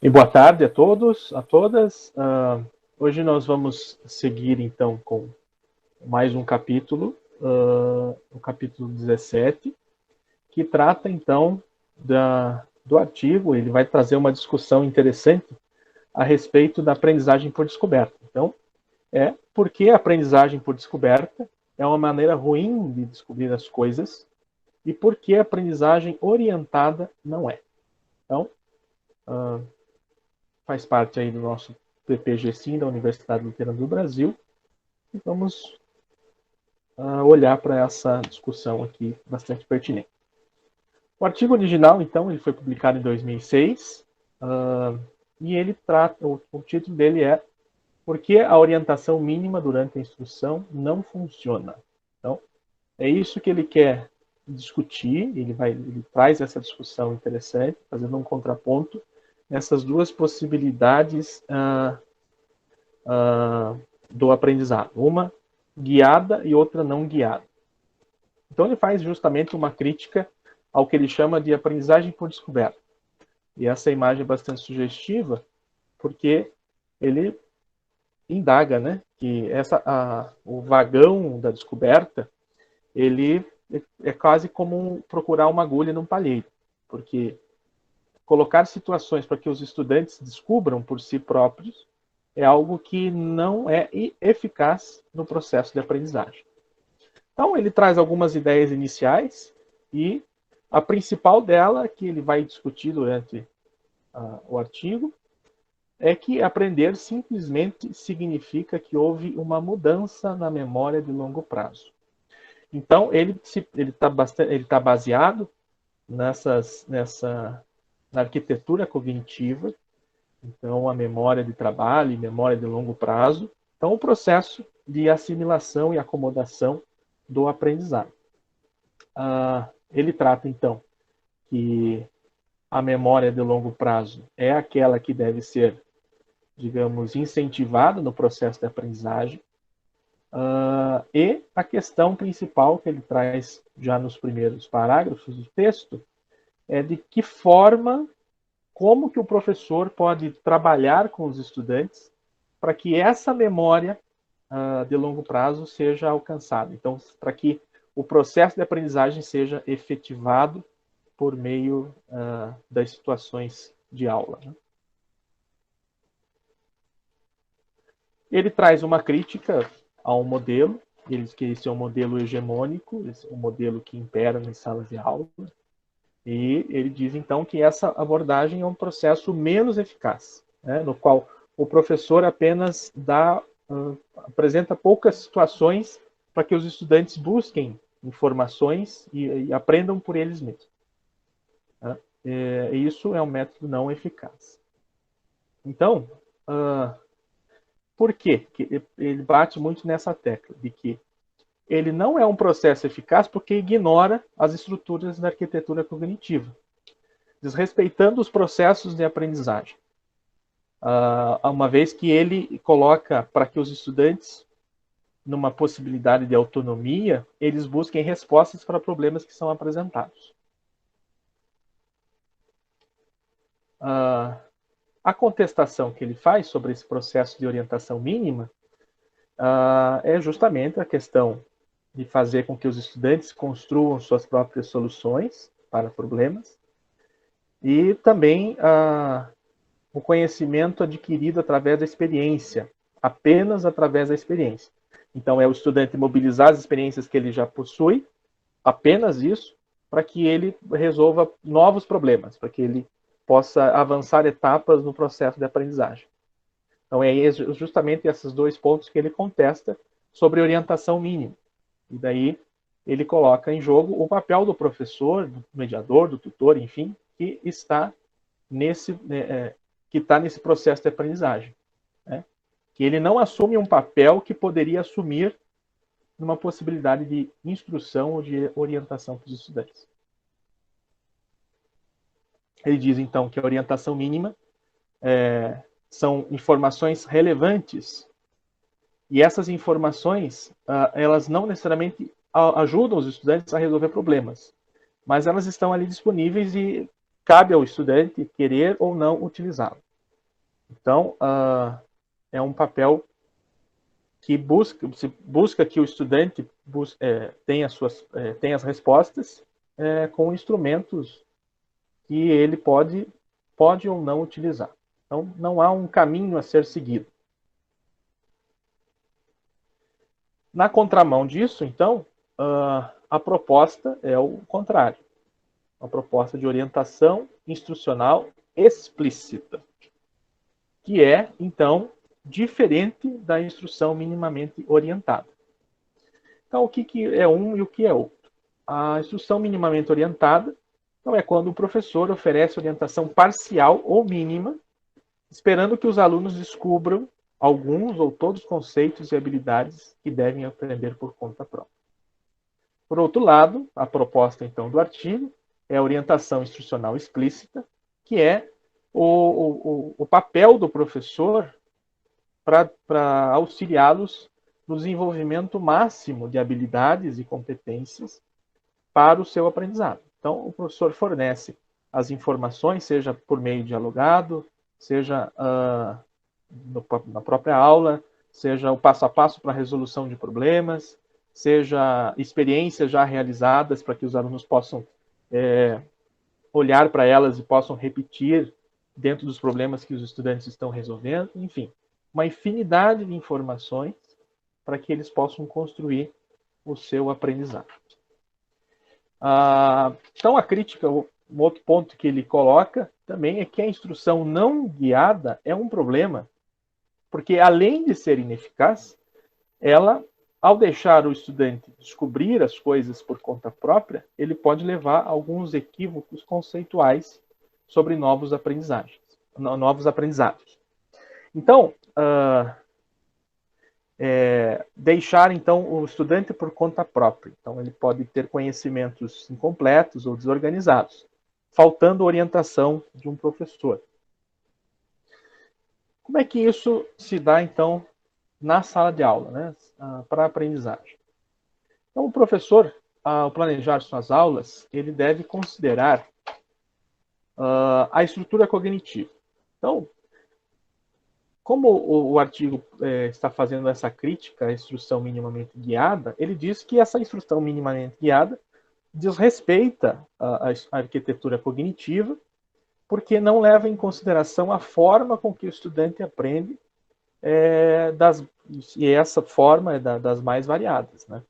E boa tarde a todos, a todas. Hoje nós vamos seguir então com mais um capítulo, o capítulo 17, que trata então do artigo. Ele vai trazer uma discussão interessante a respeito da aprendizagem por descoberta. Então, por que a aprendizagem por descoberta é uma maneira ruim de descobrir as coisas e por que a aprendizagem orientada não é. Então, faz parte aí do nosso PPG-Sim, da Universidade Luterana do Brasil, e vamos olhar para essa discussão aqui bastante pertinente. O artigo original, então, ele foi publicado em 2006, e ele trata, o título dele é Por que a orientação mínima durante a instrução não funciona? Então, é isso que ele quer discutir, ele traz essa discussão interessante, fazendo um contraponto nessas duas possibilidades do aprendizado, uma guiada e outra não guiada. Então ele faz justamente uma crítica ao que ele chama de aprendizagem por descoberta. E essa imagem é bastante sugestiva, porque ele indaga, né, que o vagão da descoberta, ele é quase como procurar uma agulha num palheiro, porque colocar situações para que os estudantes descubram por si próprios é algo que não é eficaz no processo de aprendizagem. Então, ele traz algumas ideias iniciais e a principal dela, que ele vai discutir durante o artigo, é que aprender simplesmente significa que houve uma mudança na memória de longo prazo. Então, ele está baseado na arquitetura cognitiva, então a memória de trabalho e memória de longo prazo. Então, o processo de assimilação e acomodação do aprendizado. Ele trata, então, que a memória de longo prazo é aquela que deve ser, digamos, incentivada no processo de aprendizagem. E a questão principal que ele traz já nos primeiros parágrafos do texto é de que forma, como que o professor pode trabalhar com os estudantes para que essa memória de longo prazo seja alcançada. Então, para que o processo de aprendizagem seja efetivado por meio das situações de aula. Né? Ele traz uma crítica ao modelo, que esse é um modelo hegemônico, esse é um modelo que impera nas salas de aula, e ele diz então que essa abordagem é um processo menos eficaz, né, no qual o professor apenas apresenta poucas situações para que os estudantes busquem informações e aprendam por eles mesmos. Né? Isso é um método não eficaz. Então, por quê? Ele bate muito nessa tecla de que ele não é um processo eficaz porque ignora as estruturas da arquitetura cognitiva, desrespeitando os processos de aprendizagem. Uma vez que ele coloca para que os estudantes, numa possibilidade de autonomia, eles busquem respostas para problemas que são apresentados. A contestação que ele faz sobre esse processo de orientação mínima é justamente a questão de fazer com que os estudantes construam suas próprias soluções para problemas e também o conhecimento adquirido através da experiência, apenas através da experiência. Então, é o estudante mobilizar as experiências que ele já possui, apenas isso, para que ele resolva novos problemas, para que ele possa avançar etapas no processo de aprendizagem. Então, é justamente esses dois pontos que ele contesta sobre orientação mínima. E daí ele coloca em jogo o papel do professor, do mediador, do tutor, enfim, que está nesse processo de aprendizagem. Né? Que ele não assume um papel que poderia assumir numa possibilidade de instrução ou de orientação para os estudantes. Ele diz, então, que a orientação mínima são informações relevantes e essas informações, elas não necessariamente ajudam os estudantes a resolver problemas, mas elas estão ali disponíveis e cabe ao estudante querer ou não utilizá-las. Então, é um papel que busca que o estudante tenha as respostas com instrumentos que ele pode ou não utilizar. Então, não há um caminho a ser seguido. Na contramão disso, então, a proposta é o contrário. Uma proposta de orientação instrucional explícita, que é, então, diferente da instrução minimamente orientada. Então, o que é um e o que é outro? A instrução minimamente orientada então, é quando o professor oferece orientação parcial ou mínima, esperando que os alunos descubram alguns ou todos os conceitos e habilidades que devem aprender por conta própria. Por outro lado, a proposta, então, do artigo é a orientação instrucional explícita, que é o papel do professor para auxiliá-los no desenvolvimento máximo de habilidades e competências para o seu aprendizado. Então, o professor fornece as informações, seja por meio dialogado, seja na própria aula, seja o passo a passo para a resolução de problemas, seja experiências já realizadas para que os alunos possam olhar para elas e possam repetir dentro dos problemas que os estudantes estão resolvendo, enfim, uma infinidade de informações para que eles possam construir o seu aprendizado. Então, a crítica, um outro ponto que ele coloca também é que a instrução não guiada é um problema, porque além de ser ineficaz, ela, ao deixar o estudante descobrir as coisas por conta própria, ele pode levar a alguns equívocos conceituais sobre novos aprendizados. Então, deixar então o estudante por conta própria. Então, ele pode ter conhecimentos incompletos ou desorganizados, faltando orientação de um professor. Como é que isso se dá, então, na sala de aula, né, para a aprendizagem? Então, o professor, ao planejar suas aulas, ele deve considerar a estrutura cognitiva. Então, como o artigo está fazendo essa crítica à instrução minimamente guiada, ele diz que essa instrução minimamente guiada desrespeita a arquitetura cognitiva, porque não leva em consideração a forma com que o estudante aprende, e essa forma é das mais variadas, né?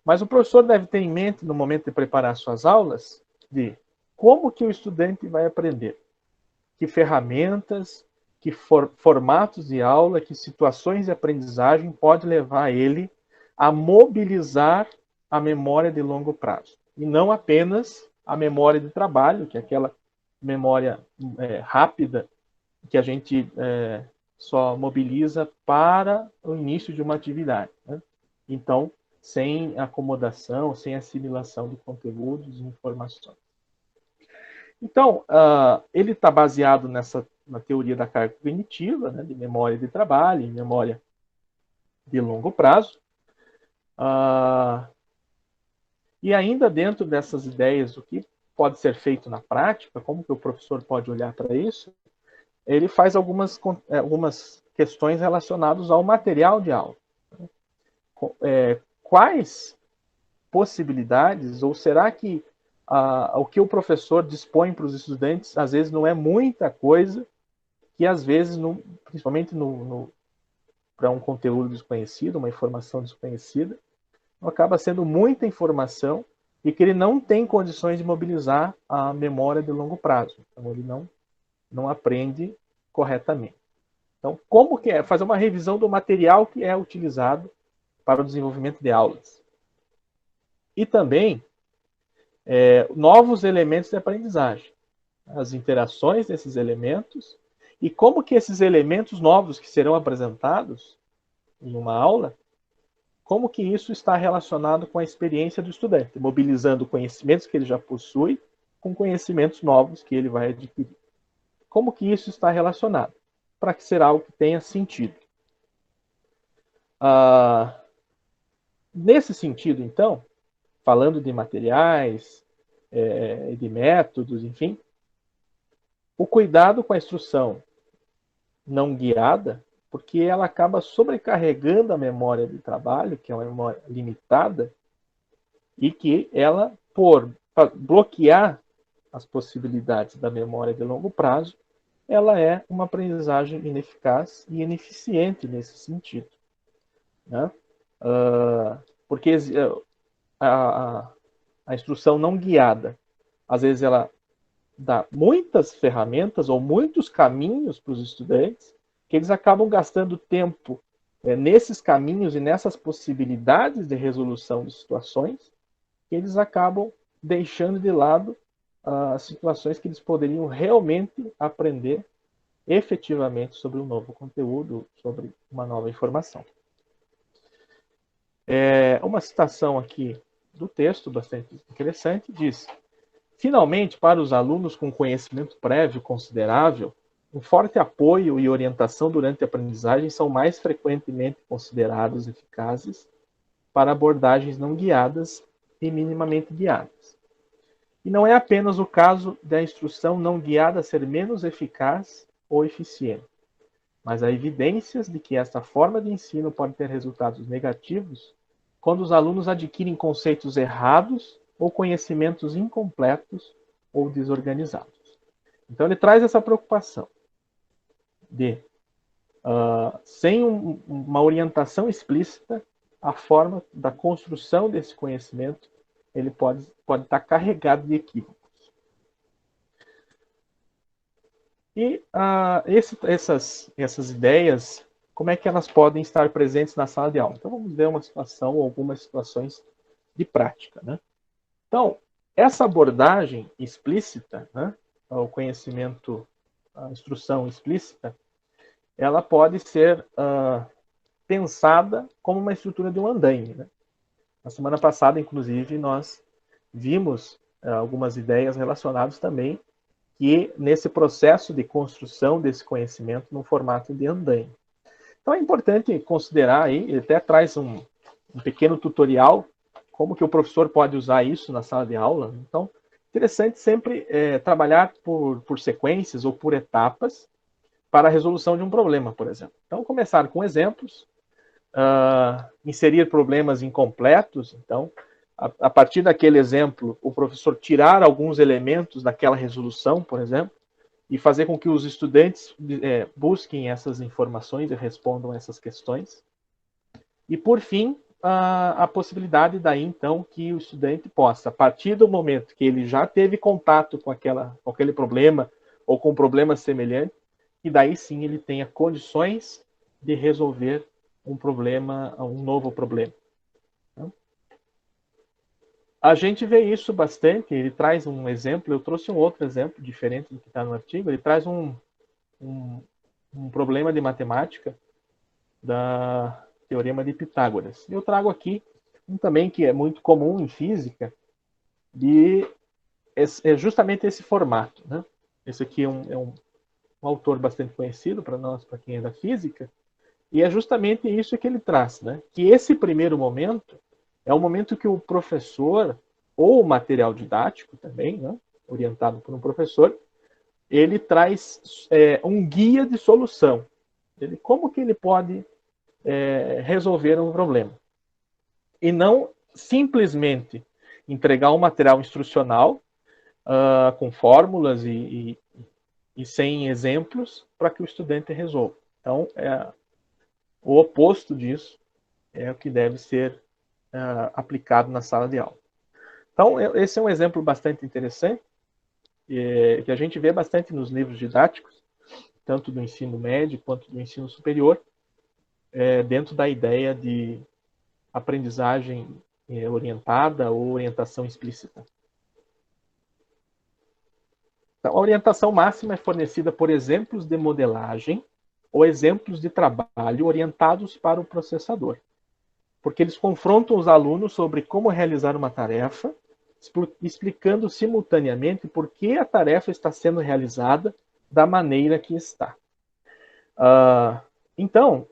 Mas o professor deve ter em mente, no momento de preparar suas aulas, de como que o estudante vai aprender, que ferramentas, que formatos de aula, que situações de aprendizagem pode levar ele a mobilizar a memória de longo prazo. E não apenas a memória de trabalho, que é aquela memória rápida que a gente só mobiliza para o início de uma atividade, né? Então, sem acomodação, sem assimilação de conteúdos e informações. Então, ele está baseado na teoria da carga cognitiva, né, de memória de trabalho e memória de longo prazo. E ainda dentro dessas ideias do que pode ser feito na prática, como que o professor pode olhar para isso, ele faz algumas questões relacionadas ao material de aula. Quais possibilidades, ou será que o que o professor dispõe para os estudantes, às vezes não é muita coisa, que às vezes, principalmente para um conteúdo desconhecido, uma informação desconhecida, acaba sendo muita informação e que ele não tem condições de mobilizar a memória de longo prazo. Então, ele não aprende corretamente. Então, como que é? Fazer uma revisão do material que é utilizado para o desenvolvimento de aulas. E também novos elementos de aprendizagem. As interações desses elementos e como que esses elementos novos que serão apresentados em uma aula, como que isso está relacionado com a experiência do estudante, mobilizando conhecimentos que ele já possui com conhecimentos novos que ele vai adquirir. Como que isso está relacionado? Para que ser algo que tenha sentido. Nesse sentido, então, falando de materiais, de métodos, enfim, o cuidado com a instrução não guiada, porque ela acaba sobrecarregando a memória de trabalho, que é uma memória limitada, e que ela, por bloquear as possibilidades da memória de longo prazo, ela é uma aprendizagem ineficaz e ineficiente nesse sentido, né? Porque a, a instrução não guiada, às vezes ela dá muitas ferramentas ou muitos caminhos para os estudantes, que eles acabam gastando tempo nesses caminhos e nessas possibilidades de resolução de situações, que eles acabam deixando de lado as situações que eles poderiam realmente aprender efetivamente sobre um novo conteúdo, sobre uma nova informação. Uma citação aqui do texto, bastante interessante, diz: finalmente, para os alunos com conhecimento prévio considerável, um forte apoio e orientação durante a aprendizagem são mais frequentemente considerados eficazes para abordagens não guiadas e minimamente guiadas. E não é apenas o caso da instrução não guiada ser menos eficaz ou eficiente, mas há evidências de que esta forma de ensino pode ter resultados negativos quando os alunos adquirem conceitos errados ou conhecimentos incompletos ou desorganizados. Então ele traz essa preocupação de, sem uma orientação explícita, a forma da construção desse conhecimento ele pode estar carregado de equívocos. E essas ideias, como é que elas podem estar presentes na sala de aula? Então vamos ver uma situação ou algumas situações de prática, né? Então, essa abordagem explícita, né, o conhecimento, a instrução explícita, ela pode ser pensada como uma estrutura de um andaime, né? Na semana passada, inclusive, nós vimos algumas ideias relacionadas também que nesse processo de construção desse conhecimento no formato de andaime. Então é importante considerar aí, ele até traz um pequeno tutorial, como que o professor pode usar isso na sala de aula. Então, interessante sempre trabalhar por sequências ou por etapas para a resolução de um problema, por exemplo. Então, começar com exemplos, inserir problemas incompletos. Então, a partir daquele exemplo, o professor tirar alguns elementos daquela resolução, por exemplo, e fazer com que os estudantes busquem essas informações e respondam essas questões. E, por fim, a possibilidade daí, então, que o estudante possa, a partir do momento que ele já teve contato com aquele problema ou com um problema semelhante, e daí sim ele tenha condições de resolver um problema, um novo problema. A gente vê isso bastante, ele traz um exemplo, eu trouxe um outro exemplo diferente do que está no artigo, ele traz um problema de matemática da Teorema de Pitágoras. Eu trago aqui um também que é muito comum em física, é justamente esse formato, né? Esse aqui é um autor bastante conhecido para nós, para quem é da física, e é justamente isso que ele traz, né? Que esse primeiro momento é o momento que o professor, ou o material didático também, né, orientado por um professor, ele traz um guia de solução. Como que ele pode resolver um problema. E não simplesmente entregar um material instrucional com fórmulas e sem exemplos para que o estudante resolva. Então, o oposto disso é o que deve ser aplicado na sala de aula. Então, esse é um exemplo bastante interessante, que a gente vê bastante nos livros didáticos, tanto do ensino médio quanto do ensino superior, dentro da ideia de aprendizagem orientada ou orientação explícita. Então, a orientação máxima é fornecida por exemplos de modelagem ou exemplos de trabalho orientados para o processador, porque eles confrontam os alunos sobre como realizar uma tarefa, explicando simultaneamente por que a tarefa está sendo realizada da maneira que está. Então,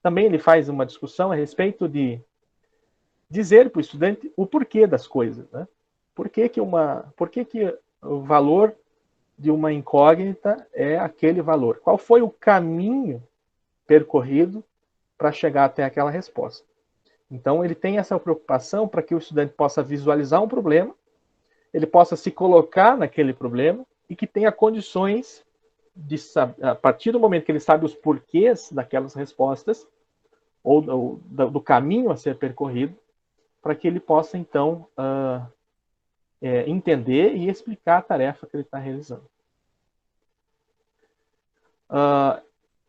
também ele faz uma discussão a respeito de dizer para o estudante o porquê das coisas, né? Por que o valor de uma incógnita é aquele valor. Qual foi o caminho percorrido para chegar até aquela resposta? Então, ele tem essa preocupação para que o estudante possa visualizar um problema, ele possa se colocar naquele problema e que tenha condições de, a partir do momento que ele sabe os porquês daquelas respostas, ou do caminho a ser percorrido, para que ele possa, então, entender e explicar a tarefa que ele está realizando.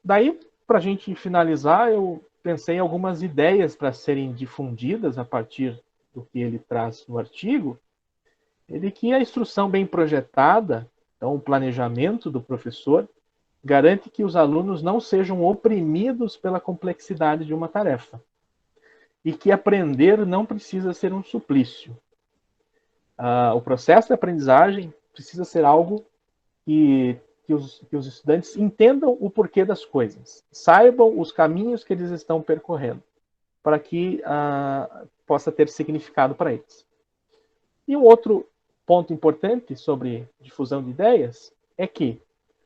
Daí, para a gente finalizar, eu pensei em algumas ideias para serem difundidas a partir do que ele traz no artigo, de que a instrução bem projetada, então o planejamento do professor, garante que os alunos não sejam oprimidos pela complexidade de uma tarefa e que aprender não precisa ser um suplício. O processo de aprendizagem precisa ser algo que os estudantes entendam o porquê das coisas, saibam os caminhos que eles estão percorrendo, para que possa ter significado para eles. E um outro ponto importante sobre difusão de ideias é que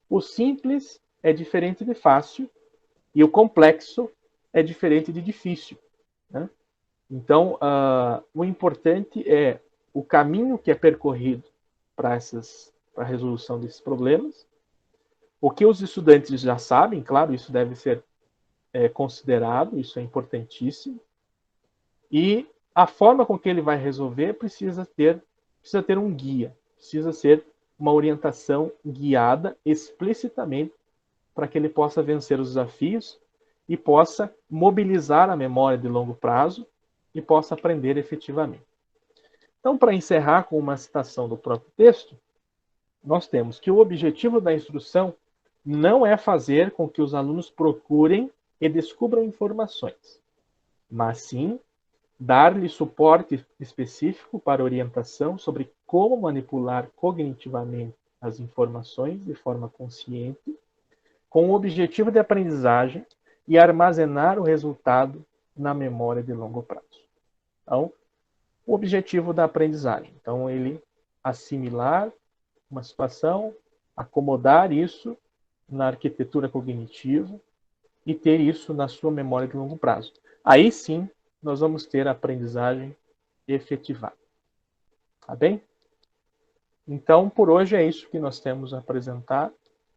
o simples é diferente de fácil e o complexo é diferente de difícil, né? Então, o importante é o caminho que é percorrido para a resolução desses problemas. O que os estudantes já sabem, claro, isso deve ser considerado, isso é importantíssimo. E a forma com que ele vai resolver precisa ter um guia, precisa ser uma orientação guiada explicitamente para que ele possa vencer os desafios e possa mobilizar a memória de longo prazo e possa aprender efetivamente. Então, para encerrar com uma citação do próprio texto, nós temos que o objetivo da instrução não é fazer com que os alunos procurem e descubram informações, mas sim dar-lhe suporte específico para orientação sobre como manipular cognitivamente as informações de forma consciente, com o objetivo de aprendizagem e armazenar o resultado na memória de longo prazo. Então, o objetivo da aprendizagem. Então, ele assimilar uma situação, acomodar isso na arquitetura cognitiva e ter isso na sua memória de longo prazo. Aí sim, nós vamos ter a aprendizagem efetivada. Tá bem? Então, por hoje é isso que nós temos a apresentar.